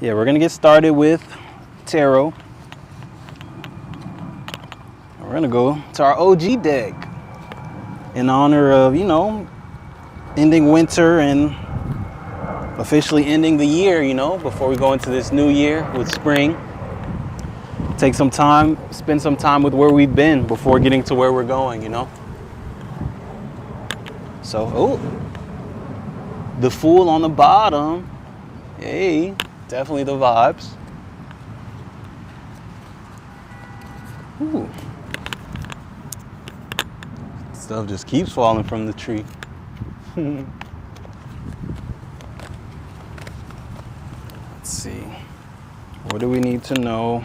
Yeah, we're gonna get started with tarot. We're gonna go to our OG deck in honor of, ending winter and officially ending the year, before we go into this new year with spring. Take some time, spend some time with where we've been before getting to where we're going. So, the Fool on the bottom. Hey, definitely the vibes. Ooh. Stuff just keeps falling from the tree. Let's see. What do we need to know?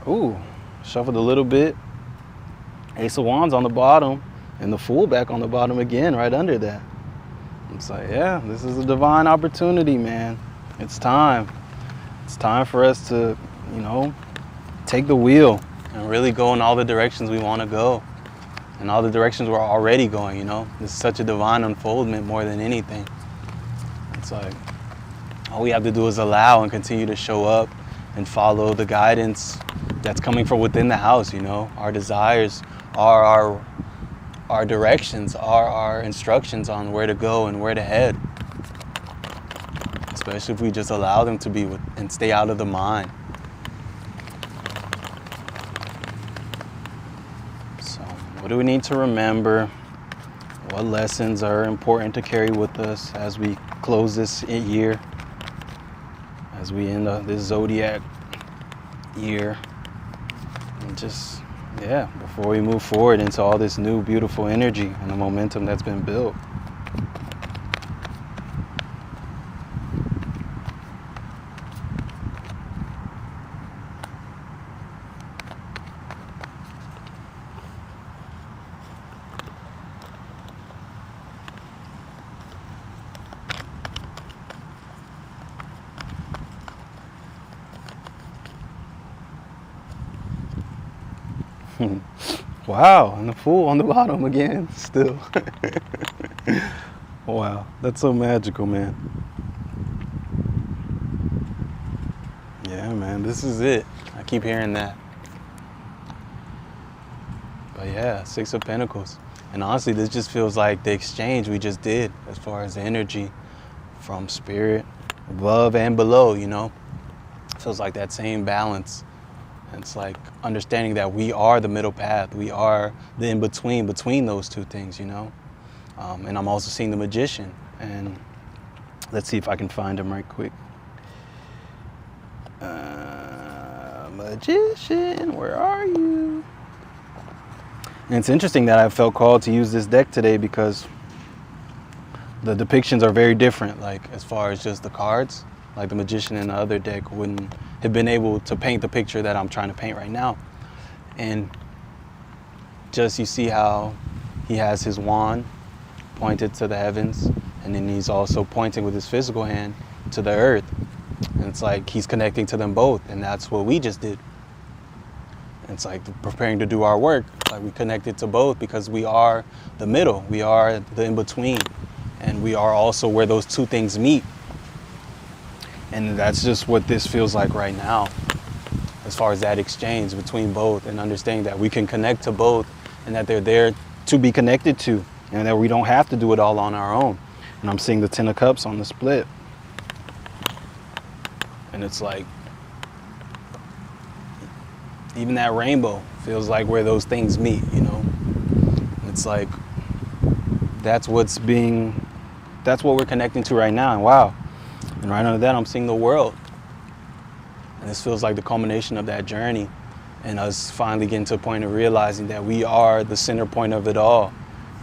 Ooh, shuffled a little bit. Ace of Wands on the bottom and the Fool back on the bottom again, right under that. It's like, yeah, this is a divine opportunity, man. It's time. It's time for us to, take the wheel and really go in all the directions we want to go and all the directions we're already going. This is such a divine unfoldment more than anything. It's like all we have to do is allow and continue to show up and follow the guidance that's coming from within the house. Our desires are our directions, are our instructions on where to go and where to head, especially if we just allow them to be and stay out of the mind. So what do we need to remember? What lessons are important to carry with us as we close this year, as we end this zodiac year, and just, before we move forward into all this new beautiful energy and the momentum that's been built. Wow, and the Fool on the bottom again, still. Wow, that's so magical, man. Yeah, man, this is it. I keep hearing that. But yeah, Six of Pentacles. And honestly, this just feels like the exchange we just did as far as the energy from spirit, above and below, Feels like that same balance. It's like understanding that we are the middle path. We are the in-between, between those two things, And I'm also seeing the Magician. And let's see if I can find him right quick. Magician, where are you? And it's interesting that I felt called to use this deck today because the depictions are very different, like as far as just the cards. Like the Magician in the other deck wouldn't have been able to paint the picture that I'm trying to paint right now. And just you see how he has his wand pointed to the heavens, and then he's also pointing with his physical hand to the earth. And it's like he's connecting to them both, and that's what we just did. It's like preparing to do our work. Like we connected to both because we are the middle, we are the in-between, and we are also where those two things meet. And that's just what this feels like right now, as far as that exchange between both and understanding that we can connect to both and that they're there to be connected to and that we don't have to do it all on our own. And I'm seeing the Ten of Cups on the split. And it's like, even that rainbow feels like where those things meet, It's like, that's what we're connecting to right now. And wow. And right under that, I'm seeing the world. And this feels like the culmination of that journey and us finally getting to a point of realizing that we are the center point of it all.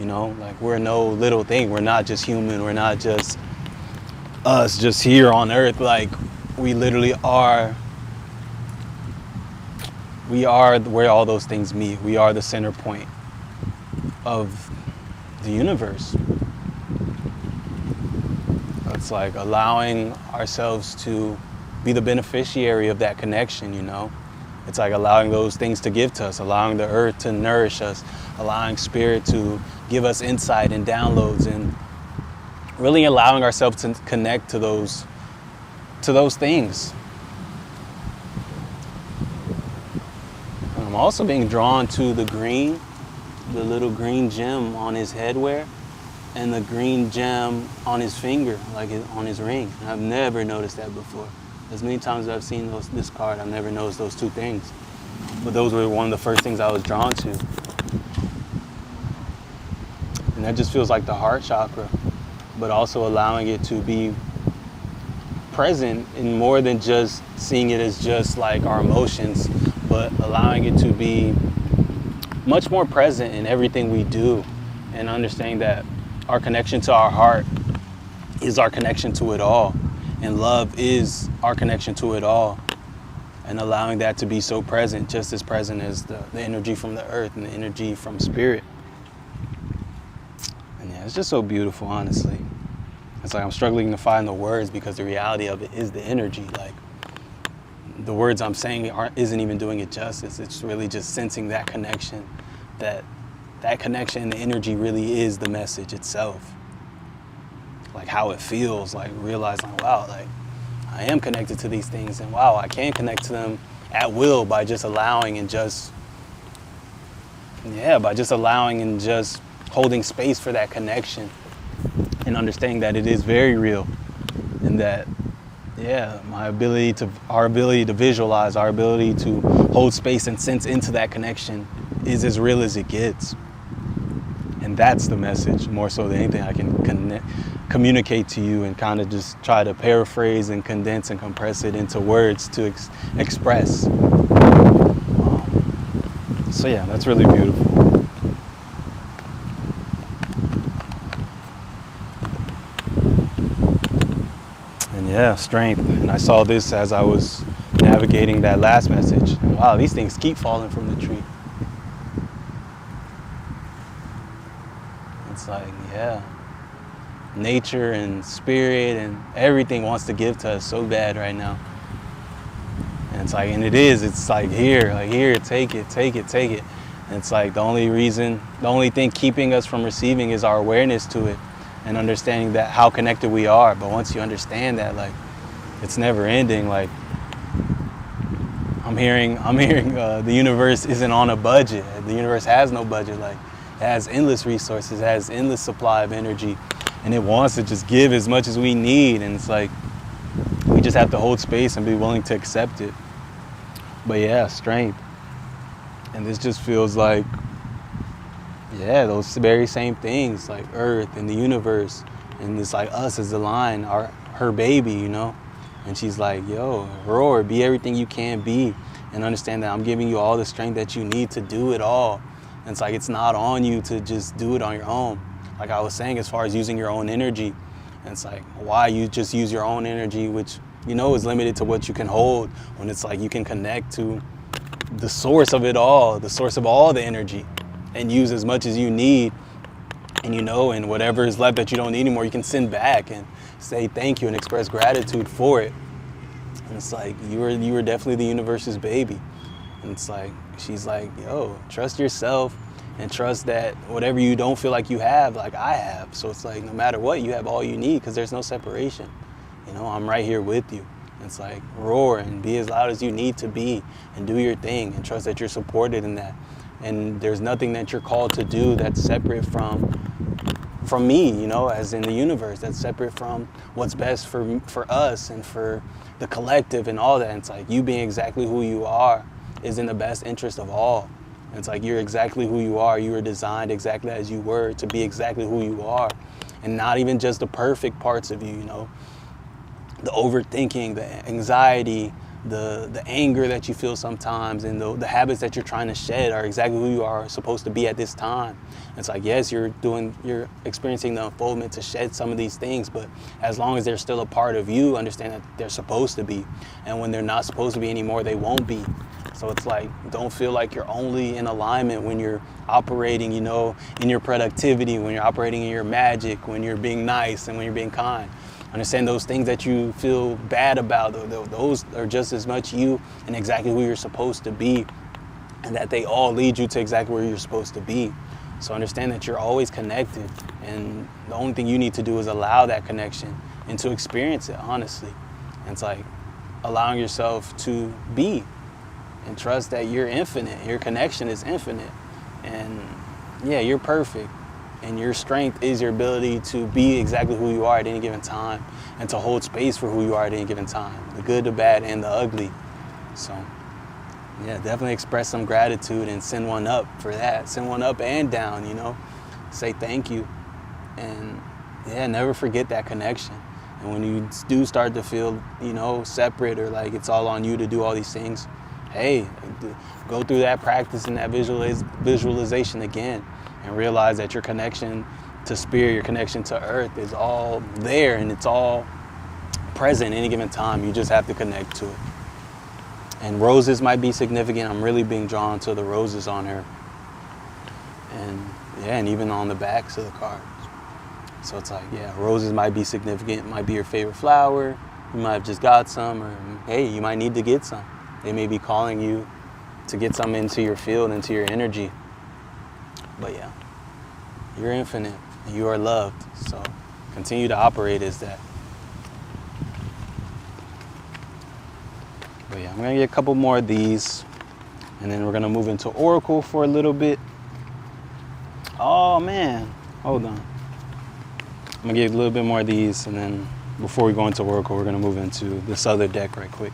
Like we're no little thing. We're not just human. We're not just us just here on earth. Like we literally are. We are where all those things meet. We are the center point of the universe. It's like allowing ourselves to be the beneficiary of that connection, It's like allowing those things to give to us, allowing the earth to nourish us, allowing spirit to give us insight and downloads, and really allowing ourselves to connect to to those things. And I'm also being drawn to the green, the little green gem on his headwear, and the green gem on his finger, like on his ring. And I've never noticed that before. As many times as I've seen this card, I've never noticed those two things. But those were one of the first things I was drawn to. And that just feels like the heart chakra, but also allowing it to be present in more than just seeing it as just like our emotions, but allowing it to be much more present in everything we do, and understanding that our connection to our heart is our connection to it all, and love is our connection to it all, and allowing that to be so present, just as present as the energy from the earth and the energy from spirit. And yeah, it's just so beautiful, honestly. It's like I'm struggling to find the words, because the reality of it is the energy. Like, the words I'm saying isn't even doing it justice. It's really just sensing that connection, that connection and the energy really is the message itself. Like how it feels, like realizing, wow, like I am connected to these things, and wow, I can connect to them at will by just allowing and just holding space for that connection, and understanding that it is very real, and that our ability to visualize, our ability to hold space and sense into that connection is as real as it gets. And that's the message, more so than anything I can communicate to you, and kind of just try to paraphrase and condense and compress it into words to express. So yeah, that's really beautiful. And yeah, strength. And I saw this as I was navigating that last message. Wow, these things keep falling from the tree. It's like, yeah, nature and spirit and everything wants to give to us so bad right now. And it's like, it's like, here, take it. And it's like the only thing keeping us from receiving is our awareness to it, and understanding that how connected we are. But once you understand that, like, it's never ending. Like, I'm hearing the universe isn't on a budget. The universe has no budget. Like, it has endless resources, it has endless supply of energy, and it wants to just give as much as we need. And it's like, we just have to hold space and be willing to accept it. But yeah, strength. And this just feels like, yeah, those very same things, like Earth and the universe, and it's like us as the line, her baby, you know? And she's like, yo, roar, be everything you can be, and understand that I'm giving you all the strength that you need to do it all. And it's like, it's not on you to just do it on your own. Like I was saying, as far as using your own energy, and it's like, why you just use your own energy, which, you know, is limited to what you can hold, when it's like you can connect to the source of it all, the source of all the energy, and use as much as you need. And you know, and whatever is left that you don't need anymore, you can send back and say thank you and express gratitude for it. And it's like, you were definitely the universe's baby. And it's like, she's like, yo, trust yourself, and trust that whatever you don't feel like you have, like I have. So it's like, no matter what, you have all you need, because there's no separation. You know, I'm right here with you. And it's like, roar and be as loud as you need to be, and do your thing, and trust that you're supported in that. And there's nothing that you're called to do that's separate from me, you know, as in the universe, that's separate from what's best for us and for the collective and all that. And it's like, you being exactly who you are is in the best interest of all. And it's like, you're exactly who you are. You were designed exactly as you were to be exactly who you are, and not even just the perfect parts of you, you know, the overthinking, the anxiety, the anger that you feel sometimes, and the habits that you're trying to shed are exactly who you are supposed to be at this time. It's like, yes, you're experiencing the unfoldment to shed some of these things, but as long as they're still a part of you, understand that they're supposed to be. And when they're not supposed to be anymore, they won't be. So it's like, don't feel like you're only in alignment when you're operating, you know, in your productivity, when you're operating in your magic, when you're being nice and when you're being kind. Understand those things that you feel bad about, those are just as much you and exactly who you're supposed to be, and that they all lead you to exactly where you're supposed to be. So understand that you're always connected, and the only thing you need to do is allow that connection and to experience it, honestly. And it's like allowing yourself to be and trust that you're infinite. Your connection is infinite. And yeah, you're perfect. And your strength is your ability to be exactly who you are at any given time and to hold space for who you are at any given time, the good, the bad, and the ugly. So yeah, definitely express some gratitude and send one up for that. Send one up and down, you know. Say thank you. And yeah, never forget that connection. And when you do start to feel, you know, separate or like it's all on you to do all these things, hey, go through that practice and that visualization again and realize that your connection to spirit, your connection to earth is all there and it's all present at any given time. You just have to connect to it. And roses might be significant. I'm really being drawn to the roses on her. And yeah, and even on the backs of the cards. So it's like, yeah, roses might be significant. It might be your favorite flower. You might have just got some, or hey, you might need to get some. They may be calling you to get some into your field, into your energy. But yeah, you're infinite and you are loved. So continue to operate as that. But yeah, I'm gonna get a couple more of these and then we're gonna move into Oracle for a little bit. Oh man, hold on. I'm gonna get a little bit more of these and then before we go into Oracle, we're gonna move into this other deck right quick.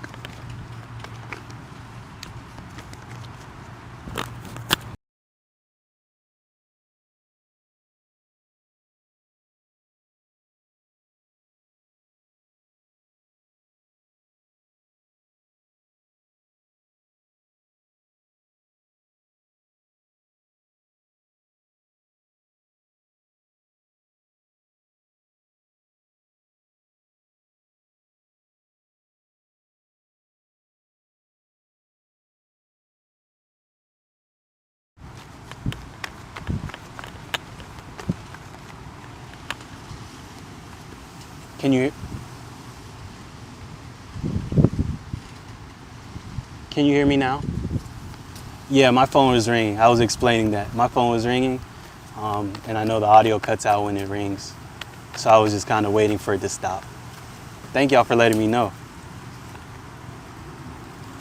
Can you hear me now? Yeah, my phone was ringing. I was explaining that. My phone was ringing, and I know the audio cuts out when it rings. So I was just kind of waiting for it to stop. Thank y'all for letting me know.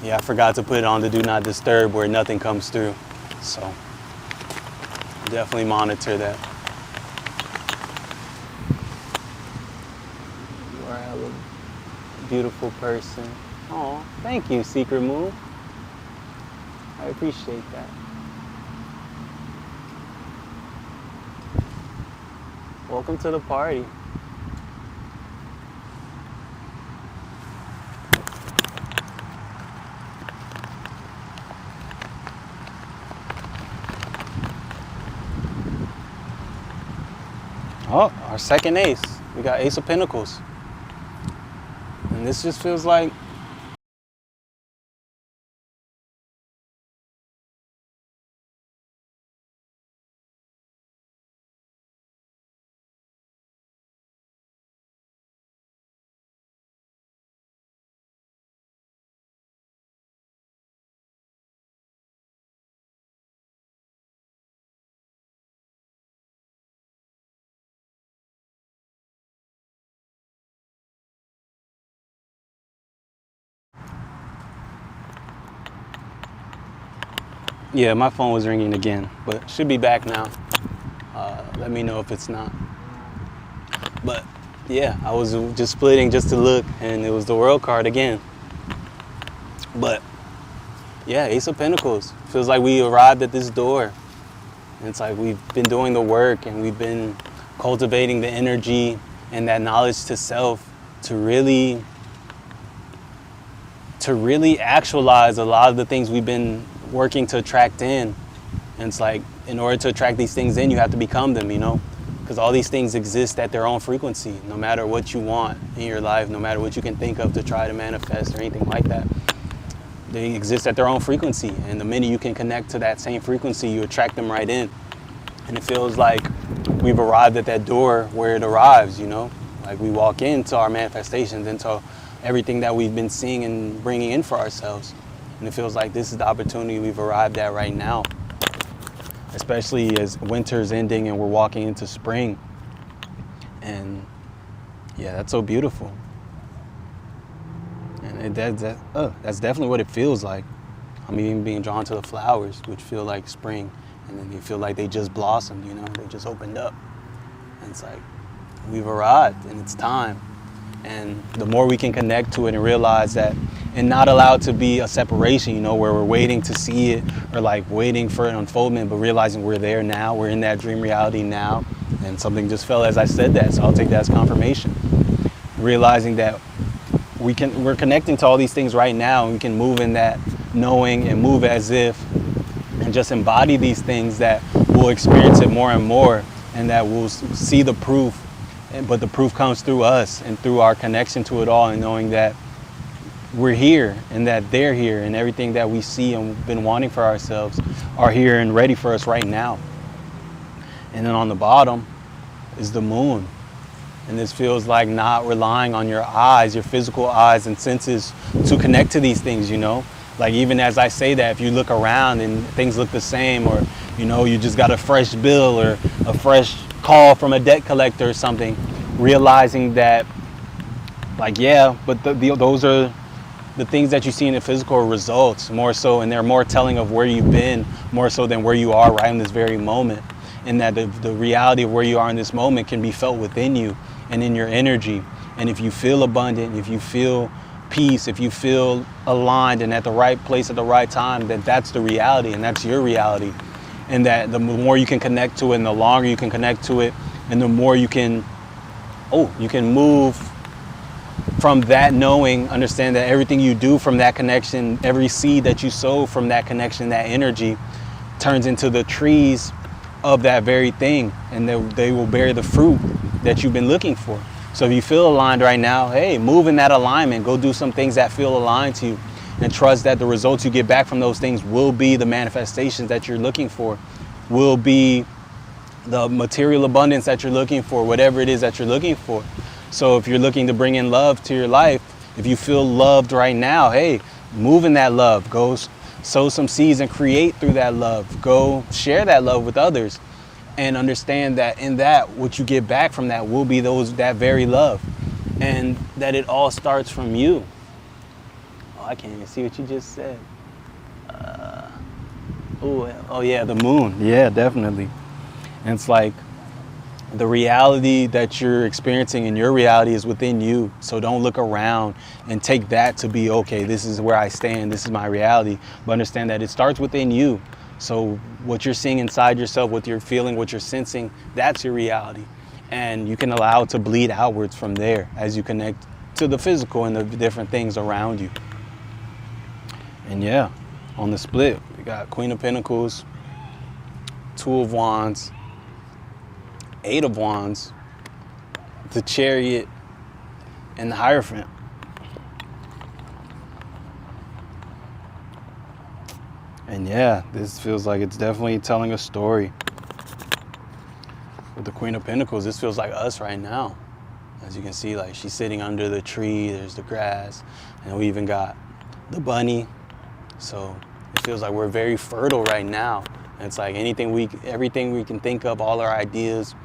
Yeah, I forgot to put it on the Do Not Disturb where nothing comes through. So definitely monitor that. You are a beautiful person. Oh, thank you, Secret Moon. I appreciate that. Welcome to the party. Oh, our second ace. We got Ace of Pentacles. And this just feels like yeah, my phone was ringing again, but should be back now. Let me know if it's not. But yeah, I was just splitting just to look, and it was the World card again. But yeah, Ace of Pentacles. Feels like we arrived at this door. And it's like we've been doing the work, and we've been cultivating the energy and that knowledge to self to really actualize a lot of the things we've been working to attract in. And it's like, in order to attract these things in, you have to become them, you know? Because all these things exist at their own frequency, no matter what you want in your life, no matter what you can think of to try to manifest or anything like that. They exist at their own frequency. And the minute you can connect to that same frequency, you attract them right in. And it feels like we've arrived at that door where it arrives, you know? Like we walk into our manifestations, into everything that we've been seeing and bringing in for ourselves. And it feels like this is the opportunity we've arrived at right now, especially as winter's ending and we're walking into spring. And yeah, that's so beautiful. That's definitely what it feels like. I'm even being drawn to the flowers, which feel like spring, and then they feel like they just blossomed, you know, they just opened up. And it's like, we've arrived and it's time. And the more we can connect to it and realize that, and not allow it to be a separation, you know, where we're waiting to see it or like waiting for an unfoldment, but realizing we're there now, we're in that dream reality now. And something just fell as I said that, so I'll take that as confirmation. Realizing that we're connecting to all these things right now, and we can move in that knowing and move as if, and just embody these things, that we'll experience it more and more, and that we'll see the proof. But the proof comes through us and through our connection to it all, and knowing that we're here and that they're here, and everything that we see and been wanting for ourselves are here and ready for us right now. And then on the bottom is the moon. And this feels like not relying on your eyes, your physical eyes and senses to connect to these things, you know? Like, even as I say that, if you look around and things look the same, or, you know, you just got a fresh bill or a fresh call from a debt collector or something, realizing that, like, yeah, but those are the things that you see in the physical results more so, and they're more telling of where you've been more so than where you are right in this very moment. And that the reality of where you are in this moment can be felt within you and in your energy. And if you feel abundant, if you feel peace, if you feel aligned and at the right place at the right time, then that's the reality, and that's your reality. And that the more you can connect to it, and the longer you can connect to it, and the more you can move from that knowing, understand that everything you do from that connection, every seed that you sow from that connection, that energy turns into the trees of that very thing, and they will bear the fruit that you've been looking for. So if you feel aligned right now, hey, move in that alignment. Go do some things that feel aligned to you, and trust that the results you get back from those things will be the manifestations that you're looking for, will be the material abundance that you're looking for, whatever it is that you're looking for. So if you're looking to bring in love to your life, if you feel loved right now, hey, move in that love. Go sow some seeds and create through that love. Go share that love with others, and understand that in that, what you get back from that will be that very love, and that it all starts from you. Oh, I can't even see what you just said. Oh yeah, the moon. Yeah, definitely. And it's like, the reality that you're experiencing in your reality is within you. So don't look around and take that to be, okay, this is where I stand, this is my reality. But understand that it starts within you. So what you're seeing inside yourself, what you're feeling, what you're sensing, that's your reality. And you can allow it to bleed outwards from there as you connect to the physical and the different things around you. And yeah, on the split, we got Queen of Pentacles, Two of Wands, Eight of Wands, the Chariot, and the Hierophant. And yeah, this feels like it's definitely telling a story. With the Queen of Pentacles, this feels like us right now. As you can see, like, she's sitting under the tree, there's the grass, and we even got the bunny. So it feels like we're very fertile right now. And it's like everything we can think of, all our ideas,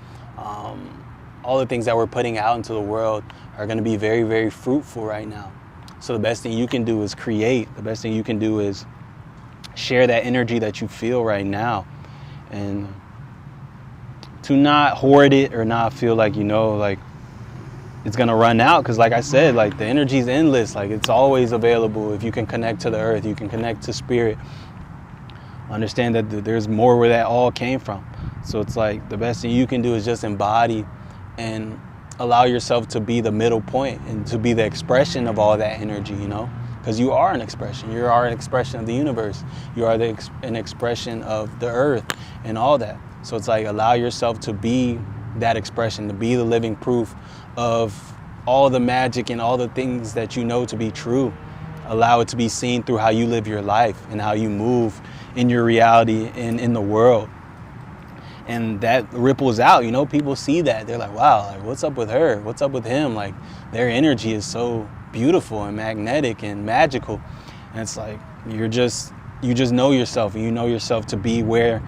all the things that we're putting out into the world are going to be very, very fruitful right now. So the best thing you can do is create. The best thing you can do is share that energy that you feel right now, and to not hoard it or not feel like, you know, like it's going to run out. Because like I said, like, the energy is endless. Like, it's always available. If you can connect to the earth, you can connect to spirit. Understand that there's more where that all came from. So it's like, the best thing you can do is just embody and allow yourself to be the middle point and to be the expression of all that energy, you know, because you are an expression. You are an expression of the universe. You are an expression of the earth and all that. So it's like, allow yourself to be that expression, to be the living proof of all the magic and all the things that you know to be true. Allow it to be seen through how you live your life and how you move in your reality and in the world. And that ripples out, you know, people see that. They're like, wow, like, what's up with her? What's up with him? Like, their energy is so beautiful and magnetic and magical. And it's like, you just know yourself, and you know yourself to be where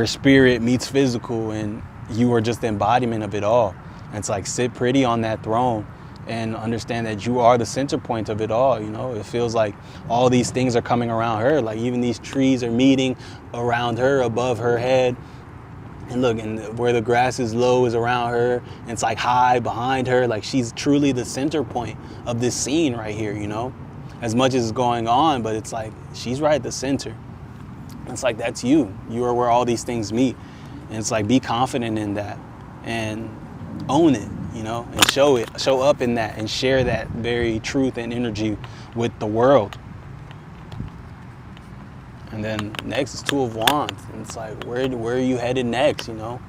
spirit meets physical, and you are just the embodiment of it all. And it's like, sit pretty on that throne and understand that you are the center point of it all. You know, it feels like all these things are coming around her, like even these trees are meeting around her, above her head. And look, and where the grass is low is around her, and it's like high behind her. Like she's truly the center point of this scene right here, you know, as much as is going on, but it's like she's right at the center. It's like, that's you. You are where all these things meet. And it's like, be confident in that and own it, you know, and show up in that and share that very truth and energy with the world. And then next is Two of Wands. And it's like, where are you headed next, you know?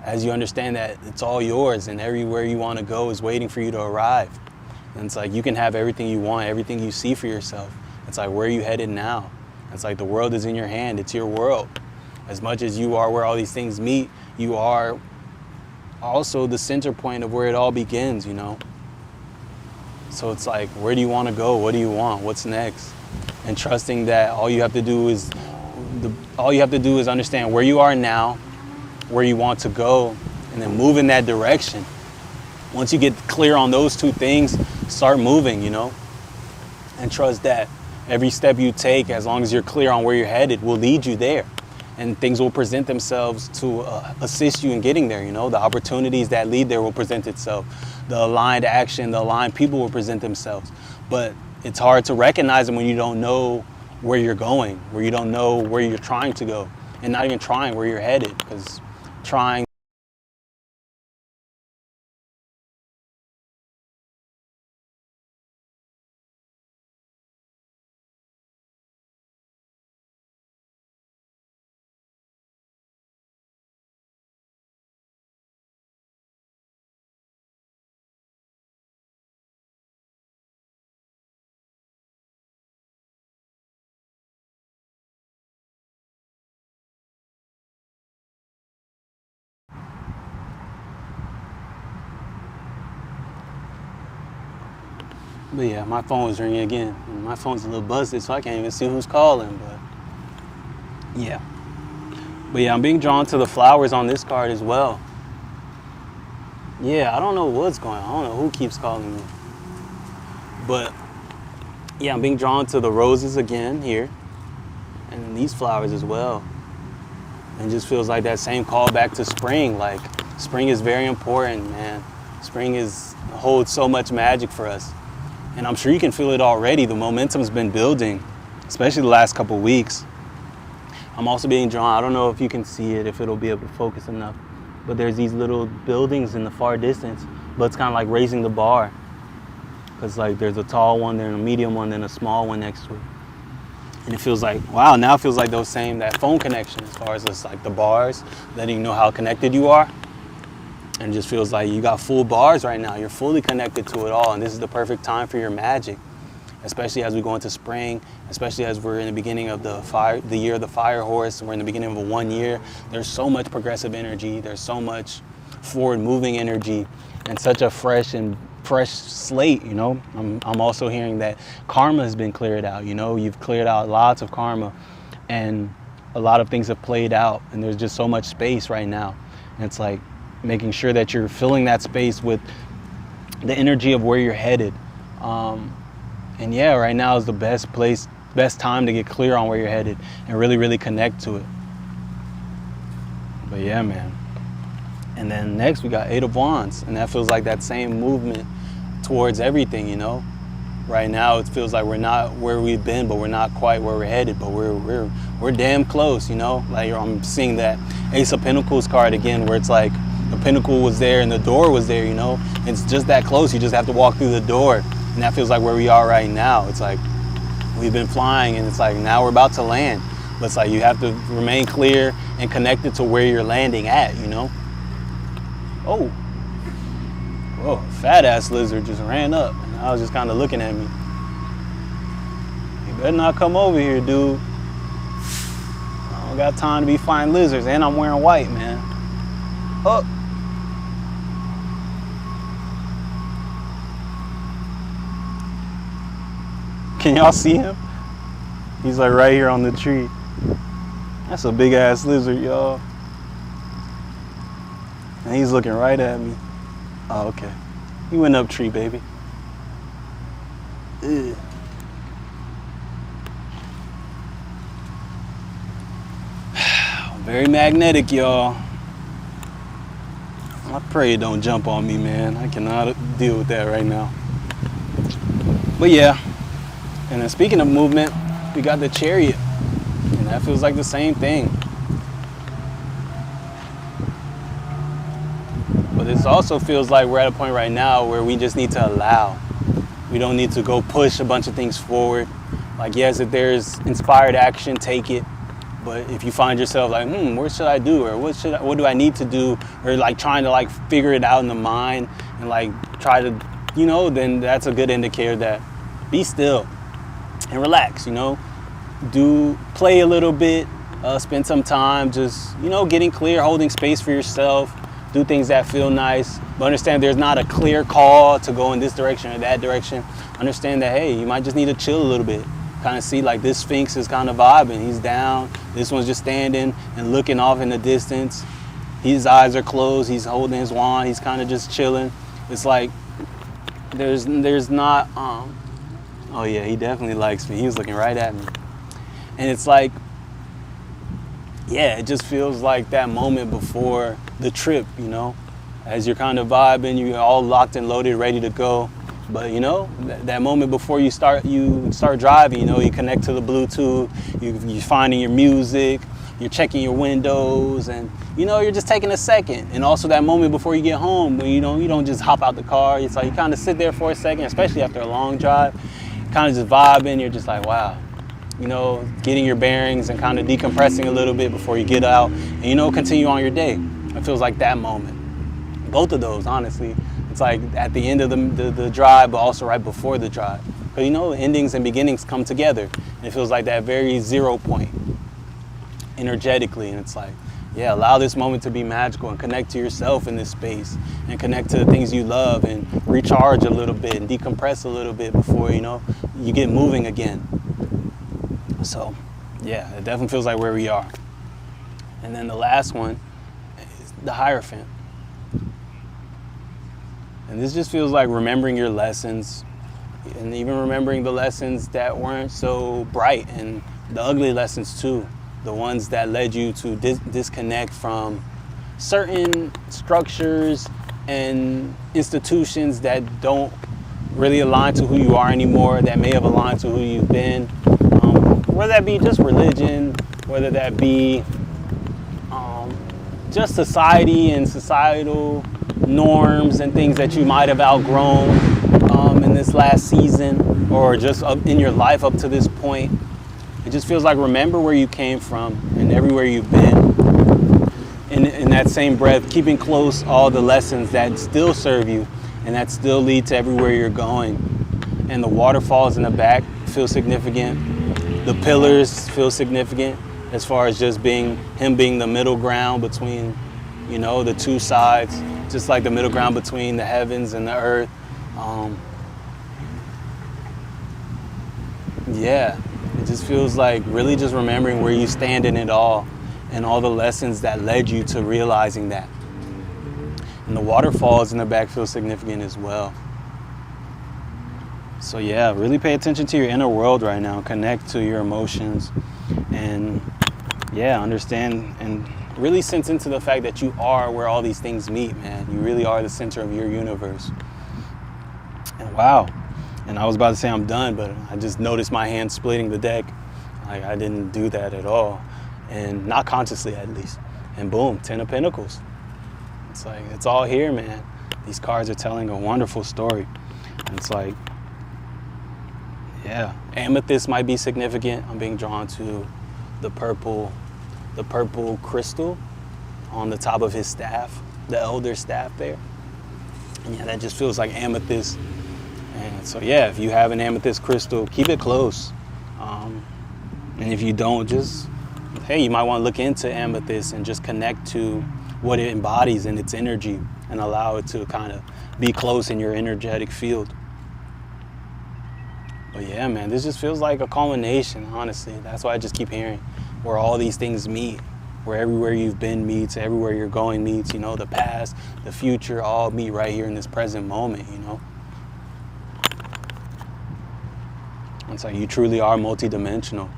As you understand that it's all yours and everywhere you want to go is waiting for you to arrive. And it's like, you can have everything you want, everything you see for yourself. It's like, where are you headed now? It's like, the world is in your hand. It's your world. As much as you are where all these things meet, you are also the center point of where it all begins, you know? So it's like, where do you want to go? What do you want? What's next? And trusting that all you have to do is understand where you are now, where you want to go, and then move in that direction. Once you get clear on those two things, start moving, you know, and trust that every step you take, as long as you're clear on where you're headed, will lead you there. And things will present themselves to assist you in getting there, you know. The opportunities that lead there will present itself. The aligned action, the aligned people will present themselves. But it's hard to recognize them when you don't know where you're going, where you don't know where you're trying to go, and not even trying where you're headed, because trying But yeah, my phone was ringing again. My phone's a little busted, so I can't even see who's calling, but yeah. But yeah, I'm being drawn to the flowers on this card as well. Yeah, I don't know what's going on. I don't know who keeps calling me. But yeah, I'm being drawn to the roses again here, and these flowers as well. And it just feels like that same call back to spring. Like, spring is very important, man. Spring holds so much magic for us. And I'm sure you can feel it already. The momentum's been building, especially the last couple weeks. I'm also being drawn, I don't know if you can see it, if it'll be able to focus enough, but there's these little buildings in the far distance, but it's kind of like raising the bar. Because like there's a tall one, there's a medium one, then a small one next to it. And it feels like, wow, now it feels like that phone connection, as far as it's like the bars, letting you know how connected you are. And it just feels like you got full bars right now. You're fully connected to it all. And this is the perfect time for your magic, especially as we go into spring, especially as we're in the beginning of the year of the fire horse. We're in the beginning of a 1 year. There's so much progressive energy. There's so much forward moving energy and such a fresh slate, you know. I'm also hearing that karma has been cleared out, you know. You've cleared out lots of karma and a lot of things have played out, and there's just so much space right now. And it's like making sure that you're filling that space with the energy of where you're headed. And yeah, right now is the best time to get clear on where you're headed and really, really connect to it. But yeah, man. And then next we got Eight of Wands, and that feels like that same movement towards everything, you know. Right now it feels like we're not where we've been, but we're not quite where we're headed, but we're damn close, you know. Like I'm seeing that Ace of Pentacles card again, where it's like the pinnacle was there and the door was there, you know. It's just that close. You just have to walk through the door, and that feels like where we are right now. It's like we've been flying, and it's like now we're about to land, but it's like you have to remain clear and connected to where you're landing at, you know. Oh, whoa, fat ass lizard just ran up, and I was just kind of looking at me. You better not come over here, dude. I don't got time to be fighting lizards, and I'm wearing white, man. Oh. Can y'all see him? He's like right here on the tree. That's a big ass lizard, y'all. And he's looking right at me. Oh, okay. He went up tree, baby. Ugh. Very magnetic, y'all. I pray it don't jump on me, man. I cannot deal with that right now. But yeah, and then speaking of movement, we got the Chariot, and that feels like the same thing. But this also feels like we're at a point right now where we just need to allow. We don't need to go push a bunch of things forward. Like, yes, if there's inspired action, take it. But if you find yourself like, what should I do? Or what do I need to do? Or like trying to like figure it out in the mind and like try to, then that's a good indicator that be still and relax, play a little bit, spend some time just, getting clear, holding space for yourself, do things that feel nice, but understand there's not a clear call to go in this direction or that direction. Understand that, hey, you might just need to chill a little bit. Kind of see like this Sphinx is kind of vibing. He's down. This one's just standing and looking off in the distance. His eyes are closed. He's holding his wand. He's kind of just chilling. It's like there's not. Oh yeah, he definitely likes me. He was looking right at me, and it's like, yeah, it just feels like that moment before the trip. As you're kind of vibing, you're all locked and loaded, ready to go. But that moment before you start driving, you connect to the Bluetooth, you're finding your music, you're checking your windows, and you're just taking a second. And also that moment before you get home, when you don't just hop out the car. It's like you kind of sit there for a second, especially after a long drive, kind of just vibing. You're just like, wow, getting your bearings and kind of decompressing a little bit before you get out, and continue on your day. It feels like that moment. Both of those, honestly. It's like at the end of the drive, but also right before the drive. Because endings and beginnings come together. And it feels like that very 0 point energetically. And it's like, yeah, allow this moment to be magical and connect to yourself in this space and connect to the things you love and recharge a little bit and decompress a little bit before, you get moving again. So, yeah, it definitely feels like where we are. And then the last one is the Hierophant. And this just feels like remembering your lessons and even remembering the lessons that weren't so bright and the ugly lessons too. The ones that led you to disconnect from certain structures and institutions that don't really align to who you are anymore, that may have aligned to who you've been. Whether that be just religion, whether that be just society and societal norms and things that you might have outgrown in this last season or just up in your life up to this point. It just feels like remember where you came from and everywhere you've been. In that same breath, keeping close all the lessons that still serve you and that still lead to everywhere you're going. And the waterfalls in the back feel significant. The pillars feel significant as far as just him being the middle ground between, the two sides. Just like the middle ground between the heavens and the earth. Yeah, it just feels like really just remembering where you stand in it all and all the lessons that led you to realizing that. And the waterfalls in the back feel significant as well. So yeah, really pay attention to your inner world right now. Connect to your emotions and yeah, understand and really sense into the fact that you are where all these things meet, man. You really are the center of your universe. And wow. And I was about to say I'm done, but I just noticed my hand splitting the deck. Like I didn't do that at all. And not consciously at least. And boom, 10 of Pentacles. It's like, it's all here, man. These cards are telling a wonderful story. And it's like, yeah, amethyst might be significant. I'm being drawn to the purple crystal on the top of his staff, the elder staff there. And yeah, that just feels like amethyst. And so yeah, if you have an amethyst crystal, keep it close. And if you don't, just, hey, you might want to look into amethyst and just connect to what it embodies in its energy and allow it to kind of be close in your energetic field. But yeah, man, this just feels like a culmination, honestly. That's why I just keep hearing where all these things meet, where everywhere you've been meets, everywhere you're going meets, the past, the future, all meet right here in this present moment, It's like you truly are multidimensional.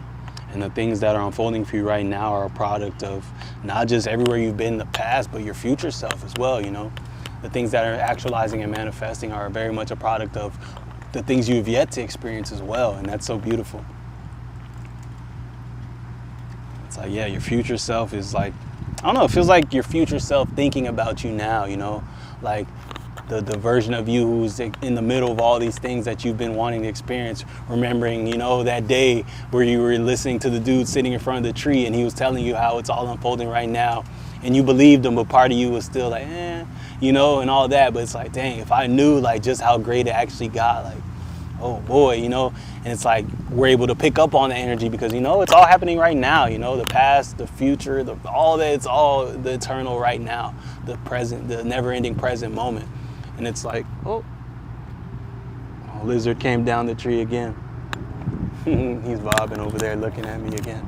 And the things that are unfolding for you right now are a product of not just everywhere you've been in the past, but your future self as well, you know? The things that are actualizing and manifesting are very much a product of the things you've yet to experience as well, and that's so beautiful. It's like, yeah, your future self is like, I don't know, it feels like your future self thinking about you now, you know? Like the version of you who's in the middle of all these things that you've been wanting to experience, remembering, you know, that day where you were listening to the dude sitting in front of the tree and he was telling you how it's all unfolding right now, and you believed him, but part of you was still like, you know, and all that. But it's like, dang, if I knew like just how great it actually got, like, oh boy, you know. And it's like we're able to pick up on the energy because, you know, it's all happening right now, you know, the past, the future, all that, it's all the eternal right now, the present, the never-ending present moment. And it's like, oh, lizard came down the tree again. He's bobbing over there looking at me again.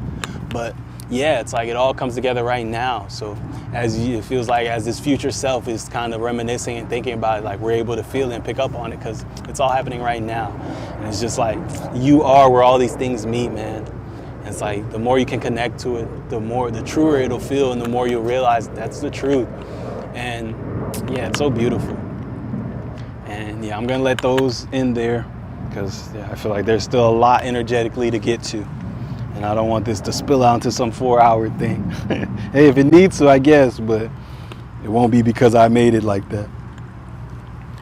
But yeah, it's like it all comes together right now. So it feels like as this future self is kind of reminiscing and thinking about it, like we're able to feel it and pick up on it because it's all happening right now. And it's just like you are where all these things meet, man. And it's like the more you can connect to it, the truer it'll feel, and the more you'll realize that's the truth. And yeah, it's so beautiful. And yeah, I'm gonna let those in there because I feel like there's still a lot energetically to get to. And I don't want this to spill out into some 4-hour thing. Hey, if it needs to, I guess, but it won't be because I made it like that.